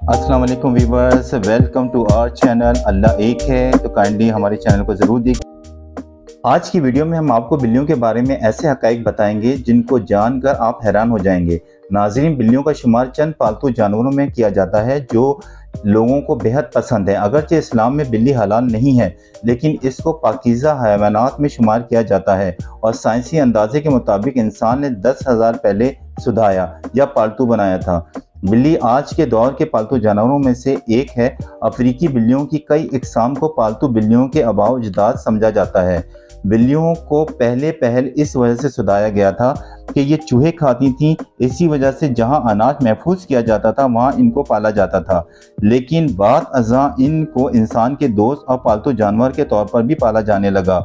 अस्सलाम वालेकुम viewers, welcome to our channel. अल्लाह एक है तो काइंडली हमारे चैनल को ज़रूर देखिए। आज की वीडियो में हम आपको बिल्लियों के बारे में ऐसे हक़ाइक़ बताएंगे जिनको जानकर आप हैरान हो जाएंगे। नाज़रीन, बिल्लियों का शुमार चंद पालतू जानवरों में किया जाता है जो लोगों को बेहद पसंद है। अगरचे इस्लाम में बिल्ली हलाल नहीं है, लेकिन इसको पाकीज़ा हैवानात में शुमार किया जाता है और साइंसी अंदाजे के मुताबिक इंसान ने 10,000 पहले सुधाया या पालतू बनाया था। बिल्ली आज के दौर के पालतू जानवरों में से एक है। अफ्रीकी बिल्लियों की कई इकसाम को पालतू बिल्लियों के आबाओ अजदाद समझा जाता है। बिल्लियों को पहल इस वजह से सुधाया गया था कि ये चूहे खाती थीं, इसी वजह से जहां अनाज महफूज किया जाता था वहां इनको पाला जाता था। लेकिन बाद अज़ां इनको इंसान के दोस्त और पालतू जानवर के तौर पर भी पाला जाने लगा।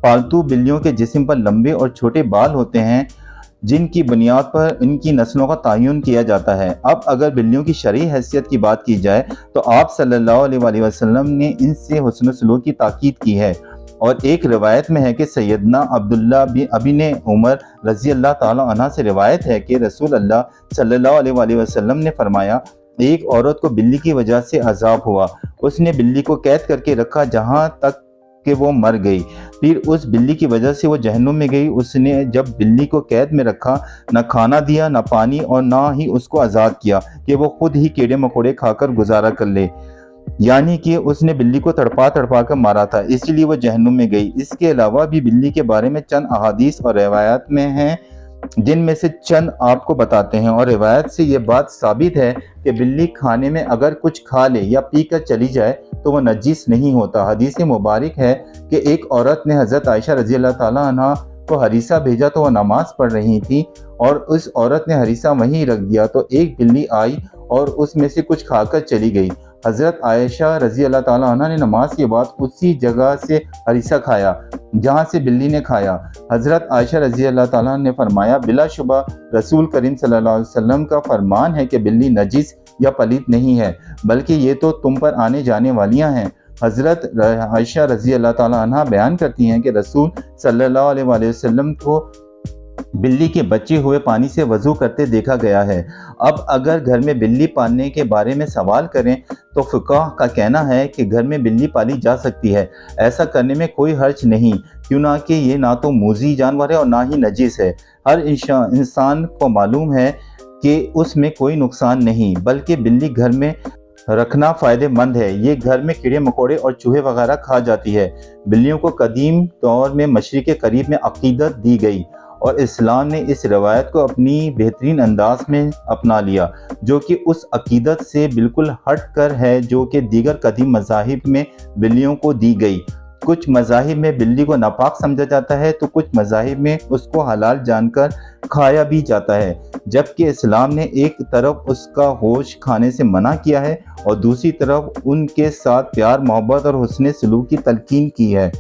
पालतू बिल्लियों के जिस्म पर लंबे और छोटे बाल होते हैं जिनकी बुनियाद पर इनकी नस्लों का तयन किया जाता है। अब अगर बिल्लियों की शरई हैसियत की बात की जाए तो आप सल्लल्लाहु अलैहि वसल्लम ने इनसे हुस्न सलूक की ताकीद की है और एक रिवायत में है कि सैयदना अब्दुल्ला बिन उमर रज़ी अल्लाह ताला अन्हा से रिवायत है कि रसूल अल्लाह सल्लल्लाहु अलैहि वसल्लम ने फरमाया, एक औरत को बिल्ली की वजह से अजाब हुआ। उसने बिल्ली को कैद करके रखा जहाँ तक कि वो मर गई। फिर उस बिल्ली की वजह से वो जहन्नुम में गई। उसने जब बिल्ली को कैद में रखा, न खाना दिया, न पानी, और ना ही उसको आज़ाद किया कि वो खुद ही कीड़े मकोड़े खाकर गुजारा कर ले। यानी कि उसने बिल्ली को तड़पा कर मारा था, इसीलिए वो जहन्नुम में गई। इसके अलावा भी बिल्ली के बारे में चंद अहादीस और रिवायात में हैं, जिनमें से चंद आपको बताते हैं। और रिवायत से ये बात साबित है कि बिल्ली खाने में अगर कुछ खा ले या पी कर चली जाए तो वह नजीस नहीं होता। हदीस मुबारक है कि एक औरत ने हज़रत आयशा रज़ी अल्लाह ताला अन्हा को हरीसा भेजा तो वह नमाज पढ़ रही थी और उस औरत ने हरीसा वहीं रख दिया तो एक बिल्ली आई और उसमें से कुछ खाकर चली गई। हज़रत आयशा रज़ी अल्लाह ताला अन्हा ने नमाज के बाद उसी जगह से हरीसा खाया जहाँ से बिल्ली ने खाया। हज़रत आयशा रज़ी अल्लाह ताला ने फरमाया, बिलाशुबा रसूल करीम सल्लल्लाहु अलैहि वसल्लम का फरमान है कि बिल्ली नजीस या पलीत नहीं है, बल्कि ये तो तुम पर आने जाने वालियाँ हैं। हज़रत आयशा रज़ी अल्लाह ताला अन्हा बयान करती हैं कि रसूल सल्लल्लाहु अलैहि वसल्लम को बिल्ली के बचे हुए पानी से वज़ू करते देखा गया है। अब अगर घर में बिल्ली पालने के बारे में सवाल करें तो फ़िक़्ह का कहना है कि घर में बिल्ली पाली जा सकती है। ऐसा करने में कोई हर्ज नहीं, क्यों ना कि ये ना तो मूज़ी जानवर है और ना ही नजीस है। हर इंसान को मालूम है कि उसमें कोई नुकसान नहीं, बल्कि बिल्ली घर में रखना फ़ायदेमंद है। ये घर में कीड़े मकोड़े और चूहे वगैरह खा जाती है। बिल्लियों को कदीम दौर में मशरिक़ के करीब में अक़ीदत दी गई और इस्लाम ने इस रवायत को अपनी बेहतरीन अंदाज में अपना लिया, जो कि उस अक़ीदत से बिल्कुल हट कर है जो कि दीगर कदीम मज़ाहिब में बिल्लियों को दी गई। कुछ मज़ाहिब में बिल्ली को नापाक समझा जाता है तो कुछ मज़ाहिब में उसको हलाल जानकर खाया भी जाता है, जबकि इस्लाम ने एक तरफ उसका होश खाने से मना किया है और दूसरी तरफ उनके साथ प्यार मोहब्बत और हुस्न सलूक की तलकीन की है।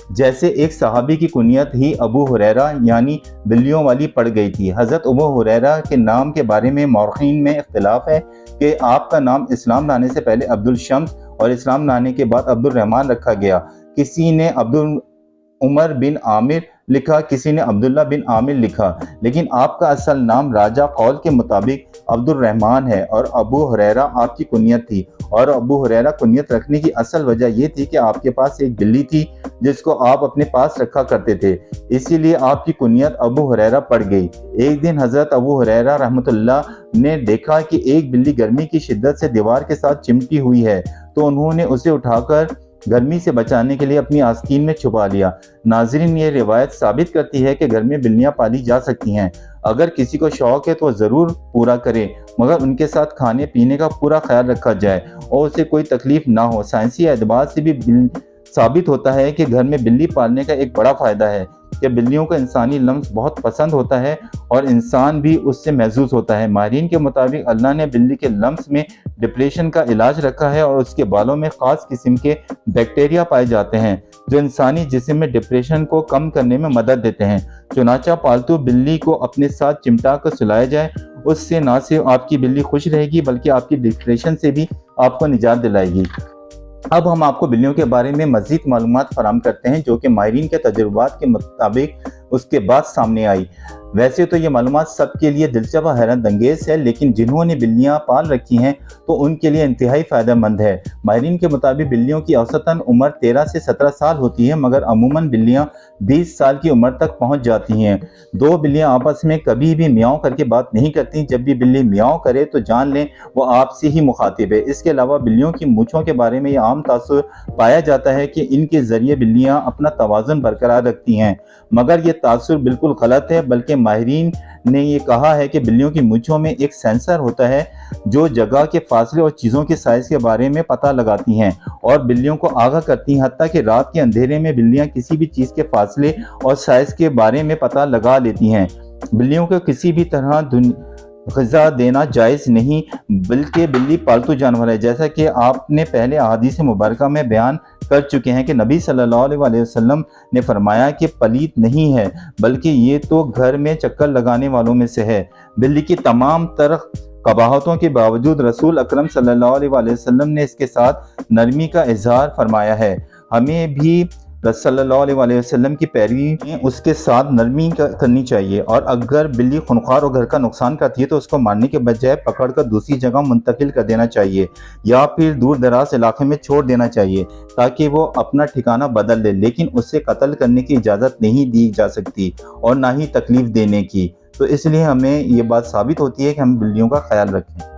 जैसे एक सहाबी की कुनियत ही अबू हुरैरा यानी बिल्लियों वाली पड़ गई थी। हज़रत अबू हुरैरा के नाम के बारे में मौरख़ीन में इख्तिलाफ है कि आपका नाम इस्लाम लाने से पहले अब्दुल शम्स और इस्लाम लाने के बाद अब्दुल रहमान रखा गया। किसी ने अब्दुल उमर बिन आमिर लिखा, किसी ने अब्दुल्ला बिन आमिर लिखा, लेकिन आपका असल नाम राजा कौल के मुताबिक अब्दुल रहमान है और अबू हुरैरा आपकी कुनियत थी। और अबू हुरैरा कुनियत रखने की असल वजह यह थी कि आपके पास एक बिल्ली थी जिसको आप अपने पास रखा करते थे, इसीलिए आपकी कुनियत अबू हुरैरा पड़ गई। एक दिन हज़रत अबू हुरैरा रहमतुल्लाह ने देखा कि एक बिल्ली गर्मी की शिद्दत से दीवार के साथ चिमटी हुई है, तो उन्होंने उसे उठाकर गर्मी से बचाने के लिए अपनी आस्तीन में छुपा लिया। नाज़रीन, ये रिवायत साबित करती है कि घर में बिल्लियां पाली जा सकती हैं। अगर किसी को शौक़ है तो ज़रूर पूरा करे, मगर उनके साथ खाने पीने का पूरा ख्याल रखा जाए और उसे कोई तकलीफ़ ना हो। साइंसी एतबार से भी साबित होता है कि घर में बिल्ली पालने का एक बड़ा फ़ायदा है कि बिल्लियों को इंसानी लम्स बहुत पसंद होता है और इंसान भी उससे महसूस होता है। माहिरीन के मुताबिक अल्लाह ने बिल्ली के लम्स में डिप्रेशन का इलाज रखा है और उसके बालों में ख़ास किस्म के बैक्टीरिया पाए जाते हैं जो इंसानी जिस्म में डिप्रेशन को कम करने में मदद देते हैं। चुनाचा पालतू बिल्ली को अपने साथ चिमटा कर सुलाया जाए, उससे न सिर्फ आपकी बिल्ली खुश रहेगी बल्कि आपकी डिप्रेशन से भी आपको निजात दिलाएगी। अब हम आपको बिल्लियों के बारे में मज़ीद मालूमात फराहम करते हैं जो कि माहिरीन के तजुर्बात के मुताबिक उसके बाद सामने आई। वैसे तो ये मालूमात सबके लिए दिलचस्प और हैरत अंगेज है, लेकिन जिन्होंने बिल्लियां पाल रखी हैं तो उनके लिए इंतहाई फ़ायदेमंद है। माहिरीन के मुताबिक बिल्लियों की औसतन उम्र 13 से 17 साल होती है, मगर अमूमन बिल्लियां 20 साल की उम्र तक पहुंच जाती हैं। दो बिल्लियां आपस में कभी भी मियाओं करके बात नहीं करती। जब भी बिल्ली मियाओं करे तो जान लें वो आपसे ही मुखातिब है। इसके अलावा बिल्लियों की मूंछों के बारे में यह आम तासुर पाया जाता है कि इनके ज़रिए बिल्लियां अपना तवाज़ुन बरकरार रखती हैं, मगर ये तासुर बिल्कुल गलत है। बल्कि माहिरीन ने ये कहा है कि बिल्लियों की मूंछों में एक सेंसर होता है जो जगह के फासले और चीज़ों के साइज़ के बारे में पता लगाती हैं और बिल्लियों को आगाह करती हैं। हत्ता कि रात के अंधेरे में बिल्लियां किसी भी चीज़ के फासले और साइज़ के बारे में पता लगा लेती हैं। बिल्लियों को किसी भी तरह ग़िज़ा देना जायज़ नहीं, बल्कि बिल्ली पालतू जानवर है। जैसा कि आपने पहले अहादीस मुबारका में बयान कर चुके हैं कि नबी सल्लल्लाहु अलैहि वसल्लम ने फरमाया कि पलीत नहीं है, बल्कि ये तो घर में चक्कर लगाने वालों में से है। बिल्ली की तमाम तरह कबाहतों के बावजूद रसूल अकरम सल्लल्लाहु अलैहि वसल्लम ने इसके साथ नरमी का इजहार फरमाया है। हमें भी सल्लल्लाहु अलैहि वसल्लम की पैरवी में उसके साथ नरमी करनी चाहिए, और अगर बिल्ली खुनखार और घर का नुकसान करती है तो उसको मारने के बजाय पकड़कर दूसरी जगह मुंतकिल कर देना चाहिए या फिर दूर दराज इलाके में छोड़ देना चाहिए ताकि वो अपना ठिकाना बदल ले, लेकिन उससे कत्ल करने की इजाज़त नहीं दी जा सकती और ना ही तकलीफ देने की। तो इसलिए हमें ये बात साबित होती है कि हम बिल्लियों का ख्याल रखें।